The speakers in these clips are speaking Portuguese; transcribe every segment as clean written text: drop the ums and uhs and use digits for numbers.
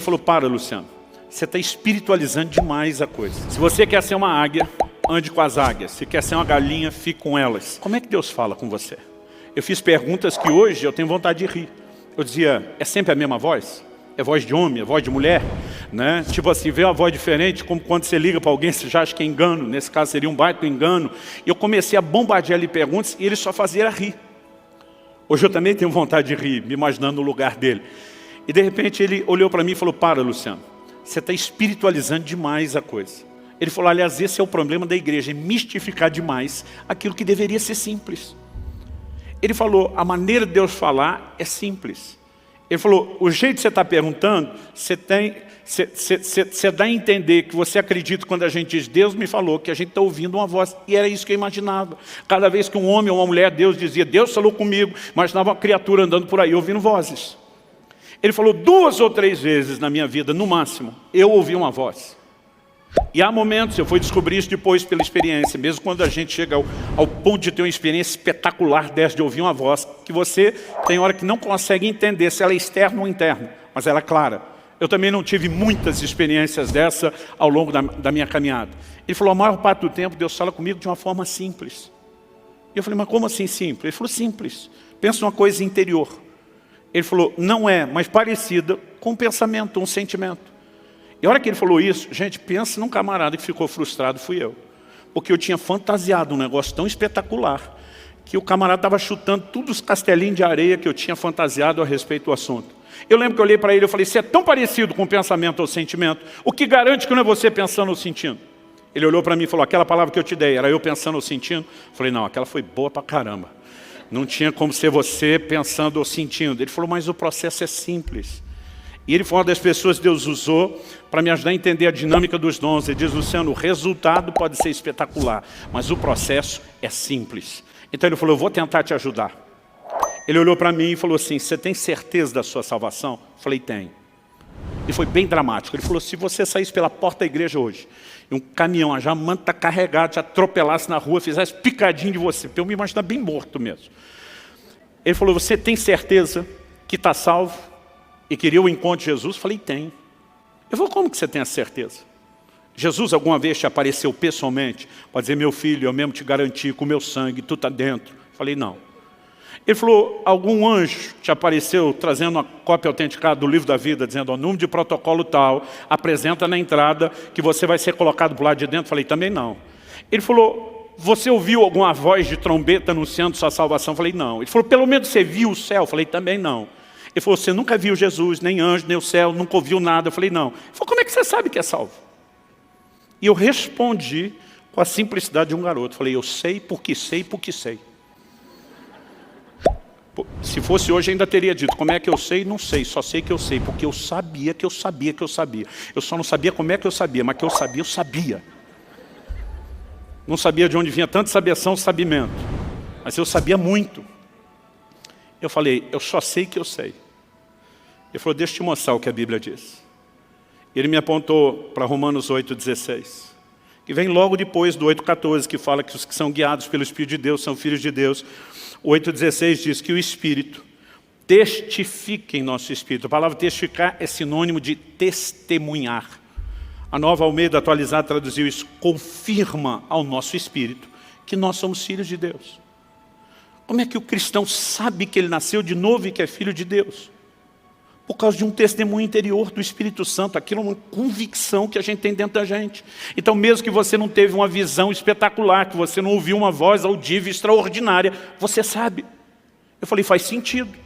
Falou, para, Luciano, você está espiritualizando demais a coisa. Se você quer ser uma águia, ande com as águias. Se quer ser uma galinha, fique com elas. Como é que Deus fala com você? Eu fiz perguntas que hoje eu tenho vontade de rir. Eu dizia, é sempre a mesma voz? É voz de homem, é voz de mulher? Né? Tipo assim, vê uma voz diferente, como quando você liga para alguém, você já acha que é engano. Nesse caso seria um baita engano. E eu comecei a bombardear ele perguntas e ele só fazia rir. Hoje eu também tenho vontade de rir, me imaginando no lugar dele. E de repente ele olhou para mim e falou, para, Luciano, você está espiritualizando demais a coisa. Ele falou, aliás, esse é o problema da igreja, é mistificar demais aquilo que deveria ser simples. Ele falou, a maneira de Deus falar é simples. Ele falou, o jeito que você está perguntando, você dá a entender que você acredita quando a gente diz, Deus me falou, que a gente está ouvindo uma voz. E era isso que eu imaginava. Cada vez que um homem ou uma mulher, Deus dizia, Deus falou comigo, imaginava uma criatura andando por aí, ouvindo vozes. Ele falou 2 ou 3 vezes na minha vida, no máximo, eu ouvi uma voz. E há momentos, eu fui descobrir isso depois pela experiência, mesmo quando a gente chega ao ponto de ter uma experiência espetacular dessa, de ouvir uma voz, que você tem hora que não consegue entender se ela é externa ou interna, mas ela é clara. Eu também não tive muitas experiências dessa ao longo da minha caminhada. Ele falou, a maior parte do tempo Deus fala comigo de uma forma simples. E eu falei, mas como assim simples? Ele falou, simples. Pensa numa coisa interior. Ele falou, não é, mas parecida com um pensamento, um sentimento. E a hora que ele falou isso, gente, pensa num camarada que ficou frustrado, fui eu. Porque eu tinha fantasiado um negócio tão espetacular, que o camarada estava chutando todos os castelinhos de areia que eu tinha fantasiado a respeito do assunto. Eu lembro que eu olhei para ele e falei, você é tão parecido com o pensamento ou sentimento, o que garante que não é você pensando ou sentindo? Ele olhou para mim e falou, aquela palavra que eu te dei, era eu pensando ou sentindo? Eu falei, não, aquela foi boa pra caramba. Não tinha como ser você pensando ou sentindo. Ele falou, mas o processo é simples. E ele foi uma das pessoas que Deus usou para me ajudar a entender a dinâmica dos dons. Ele diz, Luciano, o resultado pode ser espetacular, mas o processo é simples. Então ele falou, eu vou tentar te ajudar. Ele olhou para mim e falou assim, você tem certeza da sua salvação? Eu falei, tenho. E foi bem dramático. Ele falou, se você saísse pela porta da igreja hoje, e um caminhão, já manta carregado, te atropelasse na rua, fizesse picadinho de você, para eu me imaginar bem morto mesmo. Ele falou, você tem certeza que está salvo e queria o encontro de Jesus? Eu falei, tenho. Eu falei, como que você tem a certeza? Jesus alguma vez te apareceu pessoalmente para dizer, meu filho, eu mesmo te garanti com o meu sangue, tu está dentro? Eu falei, não. Ele falou, algum anjo te apareceu trazendo uma cópia autenticada do livro da vida, dizendo, o número de protocolo tal, apresenta na entrada que você vai ser colocado para o lado de dentro? Eu falei, também não. Ele falou, você ouviu alguma voz de trombeta anunciando sua salvação? Eu falei, não. Ele falou, pelo menos você viu o céu? Eu falei, também não. Ele falou, você nunca viu Jesus, nem anjo, nem o céu, nunca ouviu nada? Eu falei, não. Ele falou, como é que você sabe que é salvo? E eu respondi com a simplicidade de um garoto. Eu falei, eu sei porque sei porque sei. Se fosse hoje ainda teria dito, como é que eu sei? Não sei, só sei que eu sei, porque eu sabia que eu sabia que eu sabia. Eu só não sabia como é que eu sabia, mas que eu sabia. Não sabia de onde vinha tanta sabeção, sabimento, mas eu sabia muito. Eu falei, eu só sei que eu sei. Ele falou, deixa eu te mostrar o que a Bíblia diz. Ele me apontou para Romanos 8,16, que vem logo depois do 8,14, que fala que os que são guiados pelo Espírito de Deus são filhos de Deus. O 8,16 diz que o Espírito testifica em nosso Espírito. A palavra testificar é sinônimo de testemunhar. A Nova Almeida atualizada traduziu isso, confirma ao nosso Espírito que nós somos filhos de Deus. Como é que o cristão sabe que ele nasceu de novo e que é filho de Deus? Por causa de um testemunho interior do Espírito Santo. Aquilo é uma convicção que a gente tem dentro da gente. Então mesmo que você não teve uma visão espetacular, que você não ouviu uma voz audível extraordinária, você sabe. Eu falei, faz sentido.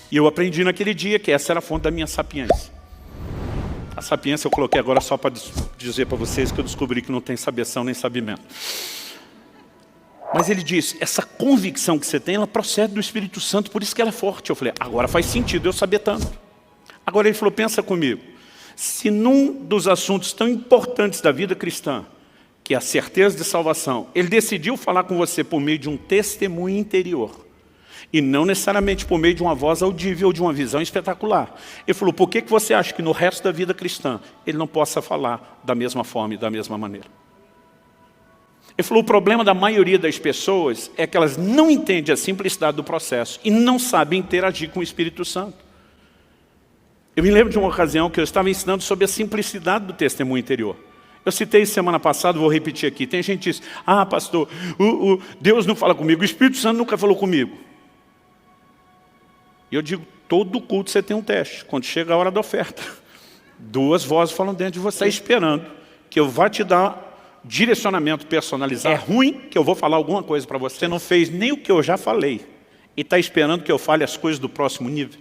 E eu aprendi naquele dia que essa era a fonte da minha sapiência. A sapiência eu coloquei agora só para dizer para vocês que eu descobri que não tem sabeção nem sabimento. Mas ele diz, essa convicção que você tem, ela procede do Espírito Santo, por isso que ela é forte. Eu falei, agora faz sentido eu saber tanto. Agora ele falou, pensa comigo, se num dos assuntos tão importantes da vida cristã, que é a certeza de salvação, ele decidiu falar com você por meio de um testemunho interior, e não necessariamente por meio de uma voz audível ou de uma visão espetacular. Ele falou, por que você acha que no resto da vida cristã, ele não possa falar da mesma forma e da mesma maneira? Ele falou, o problema da maioria das pessoas é que elas não entendem a simplicidade do processo e não sabem interagir com o Espírito Santo. Eu me lembro de uma ocasião que eu estava ensinando sobre a simplicidade do testemunho interior. Eu citei semana passada, vou repetir aqui. Tem gente que diz, ah, pastor, Deus não fala comigo, o Espírito Santo nunca falou comigo. E eu digo, todo culto você tem um teste. Quando chega a hora da oferta, 2 vozes falam dentro de você, esperando que eu vá te dar direcionamento personalizado. É ruim que eu vou falar alguma coisa para você. Você não fez nem o que eu já falei. E está esperando que eu fale as coisas do próximo nível.